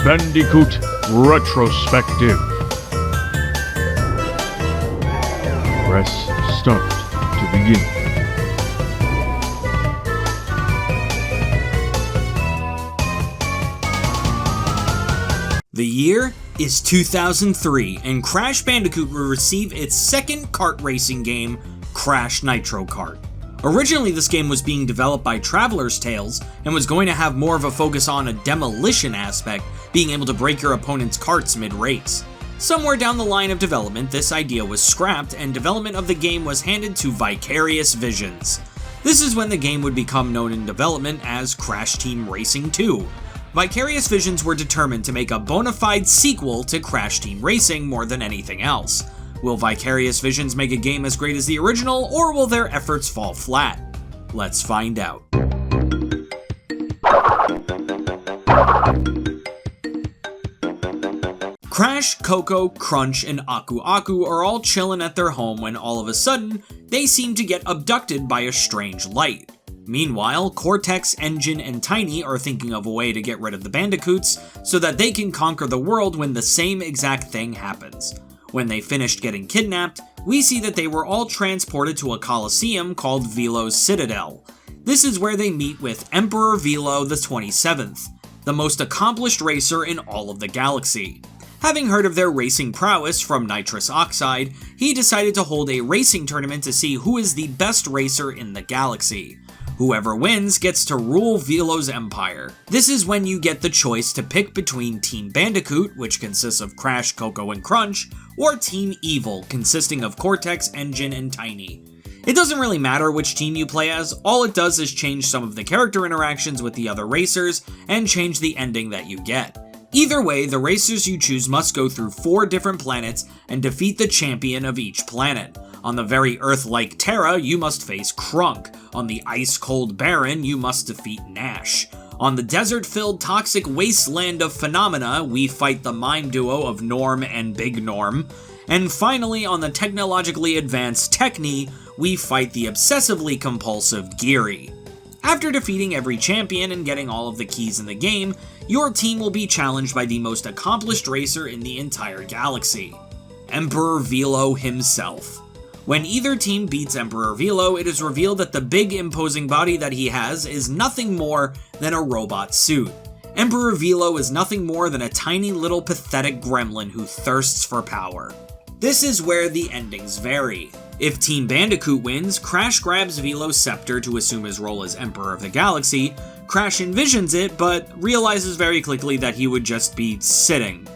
Bandicoot Retrospective. Press start to begin. The year is 2003, and Crash Bandicoot will receive its second kart racing game, Crash Nitro Kart. Originally, this game was being developed by Traveler's Tales and was going to have more of a focus on a demolition aspect, being able to break your opponent's karts mid-race. Somewhere down the line of development, this idea was scrapped and development of the game was handed to Vicarious Visions. This is when the game would become known in development as Crash Team Racing 2. Vicarious Visions were determined to make a bona fide sequel to Crash Team Racing more than anything else. Will Vicarious Visions make a game as great as the original, or will their efforts fall flat? Let's find out. Crash, Coco, Crunch, and Aku Aku are all chilling at their home when all of a sudden, they seem to get abducted by a strange light. Meanwhile, Cortex, Engine, and Tiny are thinking of a way to get rid of the Bandicoots so that they can conquer the world when the same exact thing happens. When they finished getting kidnapped, we see that they were all transported to a coliseum called Velo's Citadel. This is where they meet with Emperor Velo the 27th, the most accomplished racer in all of the galaxy. Having heard of their racing prowess from nitrous oxide, he decided to hold a racing tournament to see who is the best racer in the galaxy. Whoever wins gets to rule Velo's empire. This is when you get the choice to pick between Team Bandicoot, which consists of Crash, Coco, and Crunch, or Team Evil, consisting of Cortex, Engine, and Tiny. It doesn't really matter which team you play as, all it does is change some of the character interactions with the other racers, and change the ending that you get. Either way, the racers you choose must go through 4 different planets and defeat the champion of each planet. On the very Earth-like Terra, you must face Krunk. On the ice-cold Baron, you must defeat Nash. On the desert-filled toxic wasteland of Phenomena, we fight the mime duo of Norm and Big Norm. And finally, on the technologically advanced Techni, we fight the obsessively compulsive Geary. After defeating every champion and getting all of the keys in the game, your team will be challenged by the most accomplished racer in the entire galaxy, Emperor Velo himself. When either team beats Emperor Velo, it is revealed that the big imposing body that he has is nothing more than a robot suit. Emperor Velo is nothing more than a tiny little pathetic gremlin who thirsts for power. This is where the endings vary. If Team Bandicoot wins, Crash grabs Velo's scepter to assume his role as Emperor of the Galaxy. Crash envisions it, but realizes very quickly that he would just be sitting.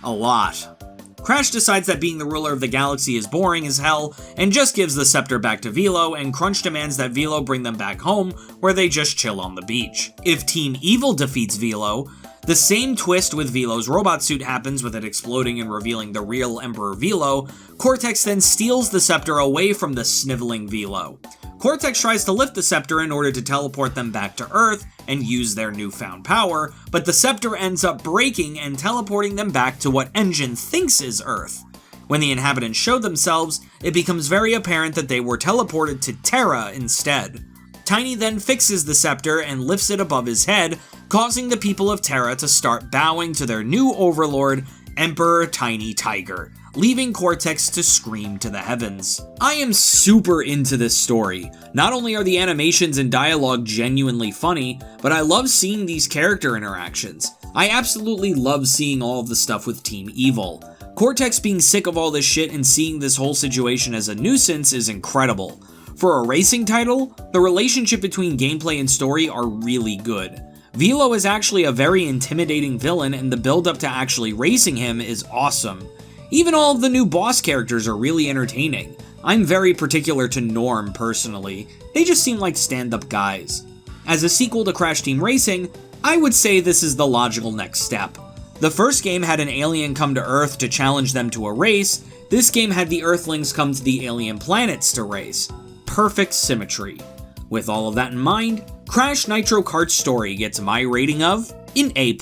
A lot. Crash decides that being the ruler of the galaxy is boring as hell, and just gives the scepter back to Velo, and Crunch demands that Velo bring them back home, where they just chill on the beach. If Team Evil defeats Velo, the same twist with Velo's robot suit happens, with it exploding and revealing the real Emperor Velo. Cortex then steals the scepter away from the sniveling Velo. Cortex tries to lift the scepter in order to teleport them back to Earth and use their newfound power, but the scepter ends up breaking and teleporting them back to what Engine thinks is Earth. When the inhabitants show themselves, it becomes very apparent that they were teleported to Terra instead. Tiny then fixes the scepter and lifts it above his head, causing the people of Terra to start bowing to their new overlord, Emperor Tiny Tiger, leaving Cortex to scream to the heavens. I am super into this story. Not only are the animations and dialogue genuinely funny, but I love seeing these character interactions. I absolutely love seeing all of the stuff with Team Evil. Cortex being sick of all this shit and seeing this whole situation as a nuisance is incredible. For a racing title, the relationship between gameplay and story are really good. Velo is actually a very intimidating villain, and the build-up to actually racing him is awesome. Even all of the new boss characters are really entertaining. I'm very particular to Norm personally. They just seem like stand-up guys. As a sequel to Crash Team Racing, I would say this is the logical next step. The first game had an alien come to Earth to challenge them to a race. This game had the Earthlings come to the alien planets to race. Perfect symmetry. With all of that in mind, Crash Nitro Kart's story gets my rating of an A+.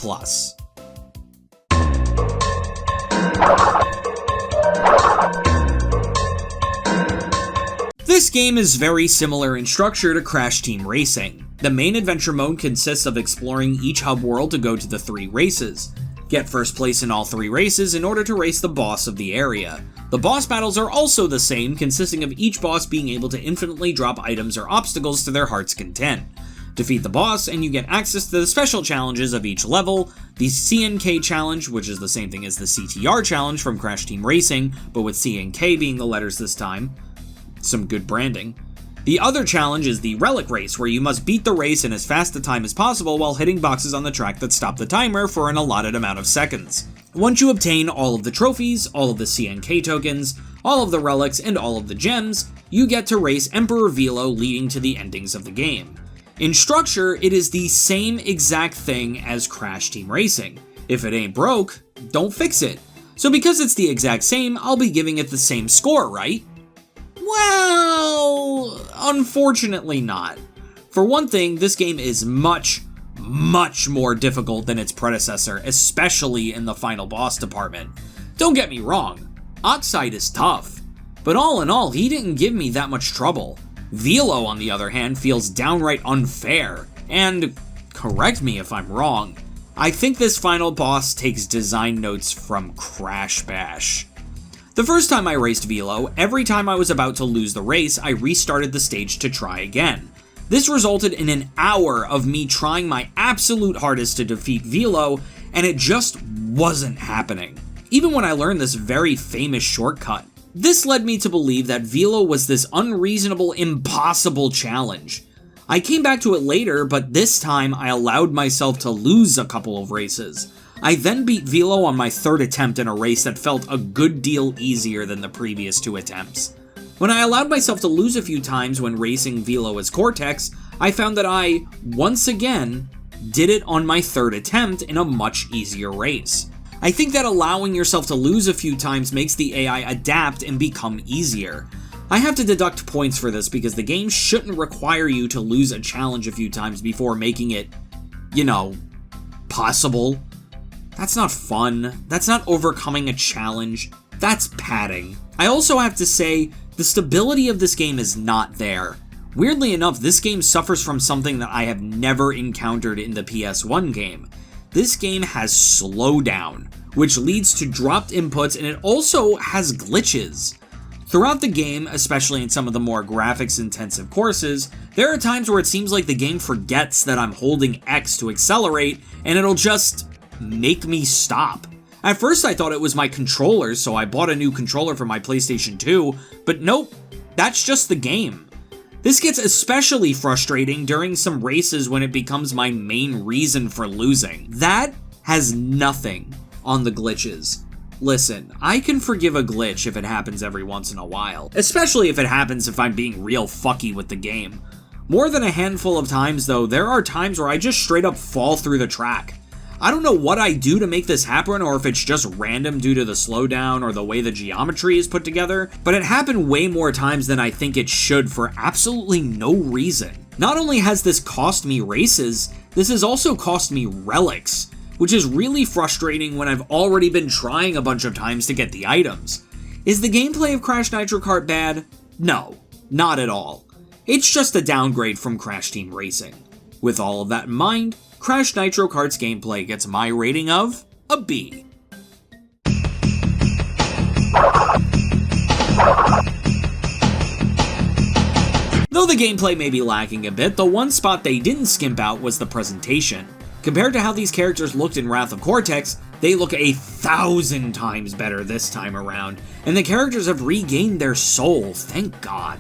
This game is very similar in structure to Crash Team Racing. The main adventure mode consists of exploring each hub world to go to the 3 races. Get first place in all 3 races in order to race the boss of the area. The boss battles are also the same, consisting of each boss being able to infinitely drop items or obstacles to their heart's content. Defeat the boss and you get access to the special challenges of each level, the CNK challenge, which is the same thing as the CTR challenge from Crash Team Racing, but with CNK being the letters this time. Some good branding. The other challenge is the Relic Race, where you must beat the race in as fast a time as possible while hitting boxes on the track that stop the timer for an allotted amount of seconds. Once you obtain all of the trophies, all of the CNK tokens, all of the relics, and all of the gems, you get to race Emperor Velo, leading to the endings of the game. In structure, it is the same exact thing as Crash Team Racing. If it ain't broke, don't fix it. So because it's the exact same, I'll be giving it the same score, right? Well, unfortunately not. For one thing, this game is much more difficult than its predecessor, especially in the final boss department. Don't get me wrong, Oxide is tough, but all in all, he didn't give me that much trouble. Velo, on the other hand, feels downright unfair, and correct me if I'm wrong, I think this final boss takes design notes from Crash Bash. The first time I raced Velo, every time I was about to lose the race, I restarted the stage to try again. This resulted in an hour of me trying my absolute hardest to defeat Velo, and it just wasn't happening. Even when I learned this very famous shortcut. This led me to believe that Velo was this unreasonable, impossible challenge. I came back to it later, but this time I allowed myself to lose a couple of races. I then beat Velo on my 3rd attempt in a race that felt a good deal easier than the previous 2 attempts. When I allowed myself to lose a few times when racing Velo as Cortex, I found that I, once again, did it on my 3rd attempt in a much easier race. I think that allowing yourself to lose a few times makes the AI adapt and become easier. I have to deduct points for this because the game shouldn't require you to lose a challenge a few times before making it, possible. That's not fun. That's not overcoming a challenge. That's padding. I also have to say, the stability of this game is not there. Weirdly enough, this game suffers from something that I have never encountered in the PS1 game. This game has slowdown, which leads to dropped inputs, and it also has glitches. Throughout the game, especially in some of the more graphics-intensive courses, there are times where it seems like the game forgets that I'm holding X to accelerate, and it'll just make me stop. At first I thought it was my controller, so I bought a new controller for my PlayStation 2, but nope, that's just the game. This gets especially frustrating during some races when it becomes my main reason for losing. That has nothing on the glitches. Listen, I can forgive a glitch if it happens every once in a while, especially if it happens if I'm being real fucky with the game. More than a handful of times though, there are times where I just straight up fall through the track. I don't know what I do to make this happen or if it's just random due to the slowdown or the way the geometry is put together, but it happened way more times than I think it should for absolutely no reason. Not only has this cost me races, this has also cost me relics, which is really frustrating when I've already been trying a bunch of times to get the items. Is the gameplay of Crash Nitro Kart bad? No, not at all. It's just a downgrade from Crash Team Racing. With all of that in mind, Crash Nitro Kart's gameplay gets my rating of a B. Though the gameplay may be lacking a bit, the one spot they didn't skimp out was the presentation. Compared to how these characters looked in Wrath of Cortex, they look 1,000 times better this time around, and the characters have regained their soul, thank God.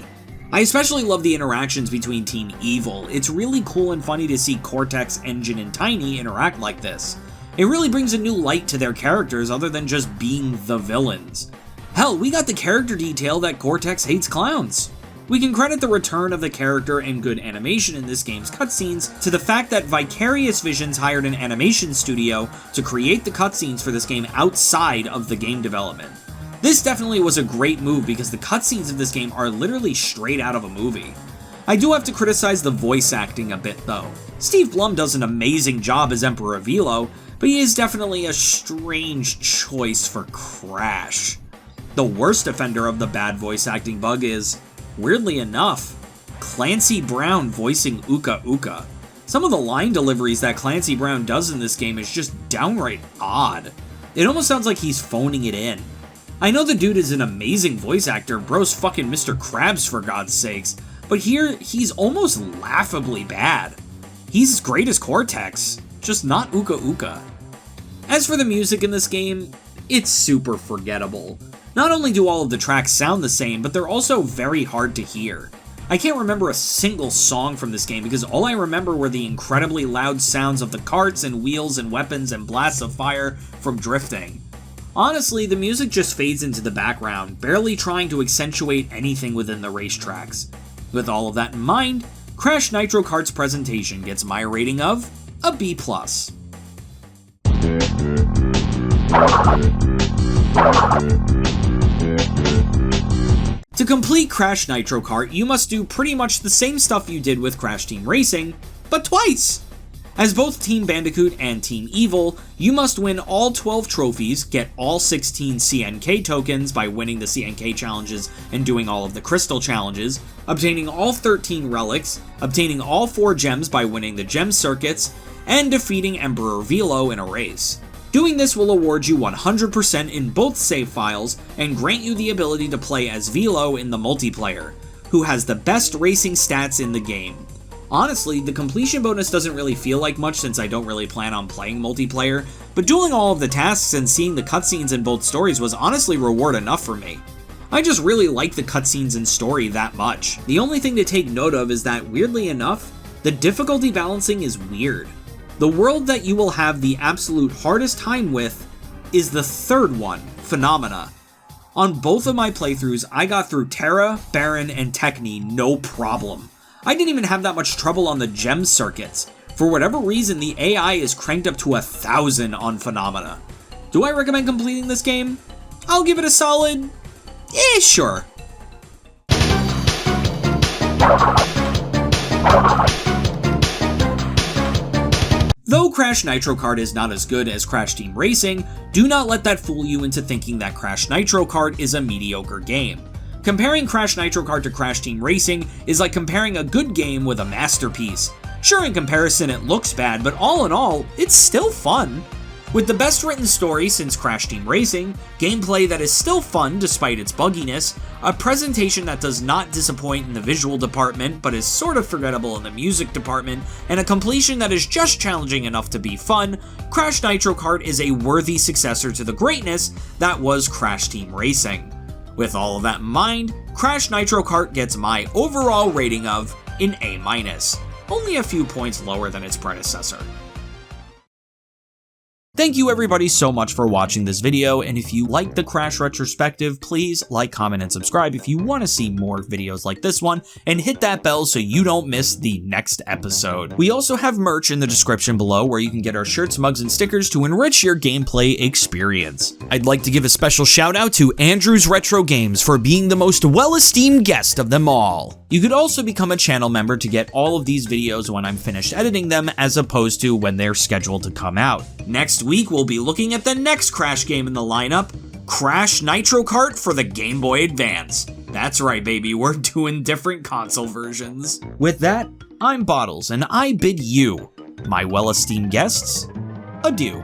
I especially love the interactions between Team Evil. It's really cool and funny to see Cortex, Engine, and Tiny interact like this. It really brings a new light to their characters other than just being the villains. Hell, we got the character detail that Cortex hates clowns. We can credit the return of the character and good animation in this game's cutscenes to the fact that Vicarious Visions hired an animation studio to create the cutscenes for this game outside of the game development. This definitely was a great move because the cutscenes of this game are literally straight out of a movie. I do have to criticize the voice acting a bit though. Steve Blum does an amazing job as Emperor Velo, but he is definitely a strange choice for Crash. The worst offender of the bad voice acting bug is, weirdly enough, Clancy Brown voicing Uka Uka. Some of the line deliveries that Clancy Brown does in this game is just downright odd. It almost sounds like he's phoning it in. I know the dude is an amazing voice actor, bro's fucking Mr. Krabs for God's sakes, but here he's almost laughably bad. He's great as Cortex, just not Uka Uka. As for the music in this game, it's super forgettable. Not only do all of the tracks sound the same, but they're also very hard to hear. I can't remember a single song from this game because all I remember were the incredibly loud sounds of the carts and wheels and weapons and blasts of fire from drifting. Honestly, the music just fades into the background, barely trying to accentuate anything within the racetracks. With all of that in mind, Crash Nitro Kart's presentation gets my rating of a B+. To complete Crash Nitro Kart, you must do pretty much the same stuff you did with Crash Team Racing, but twice! As both Team Bandicoot and Team Evil, you must win all 12 trophies, get all 16 CNK tokens by winning the CNK challenges and doing all of the crystal challenges, obtaining all 13 relics, obtaining all 4 gems by winning the gem circuits, and defeating Emperor Velo in a race. Doing this will award you 100% in both save files and grant you the ability to play as Velo in the multiplayer, who has the best racing stats in the game. Honestly, the completion bonus doesn't really feel like much since I don't really plan on playing multiplayer, but doing all of the tasks and seeing the cutscenes in both stories was honestly reward enough for me. I just really like the cutscenes and story that much. The only thing to take note of is that, weirdly enough, the difficulty balancing is weird. The world that you will have the absolute hardest time with is the third one, Phenomena. On both of my playthroughs, I got through Terra, Baron, and Techni no problem. I didn't even have that much trouble on the gem circuits. For whatever reason, the AI is cranked up to 1,000 on Phenomena. Do I recommend completing this game? I'll give it a solid... sure. Though Crash Nitro Kart is not as good as Crash Team Racing, do not let that fool you into thinking that Crash Nitro Kart is a mediocre game. Comparing Crash Nitro Kart to Crash Team Racing is like comparing a good game with a masterpiece. Sure, in comparison it looks bad, but all in all, it's still fun. With the best written story since Crash Team Racing, gameplay that is still fun despite its bugginess, a presentation that does not disappoint in the visual department but is sort of forgettable in the music department, and a completion that is just challenging enough to be fun, Crash Nitro Kart is a worthy successor to the greatness that was Crash Team Racing. With all of that in mind, Crash Nitro Kart gets my overall rating of an A-, only a few points lower than its predecessor. Thank you everybody so much for watching this video, and if you like the Crash Retrospective, please like, comment, and subscribe if you want to see more videos like this one, and hit that bell so you don't miss the next episode. We also have merch in the description below where you can get our shirts, mugs, and stickers to enrich your gameplay experience. I'd like to give a special shout out to Andrew's Retro Games for being the most well-esteemed guest of them all. You could also become a channel member to get all of these videos when I'm finished editing them as opposed to when they're scheduled to come out. Next week, we'll be looking at the next Crash game in the lineup, Crash Nitro Kart for the Game Boy Advance. That's right, baby, we're doing different console versions. With that, I'm Bottles, and I bid you, my well-esteemed guests, adieu.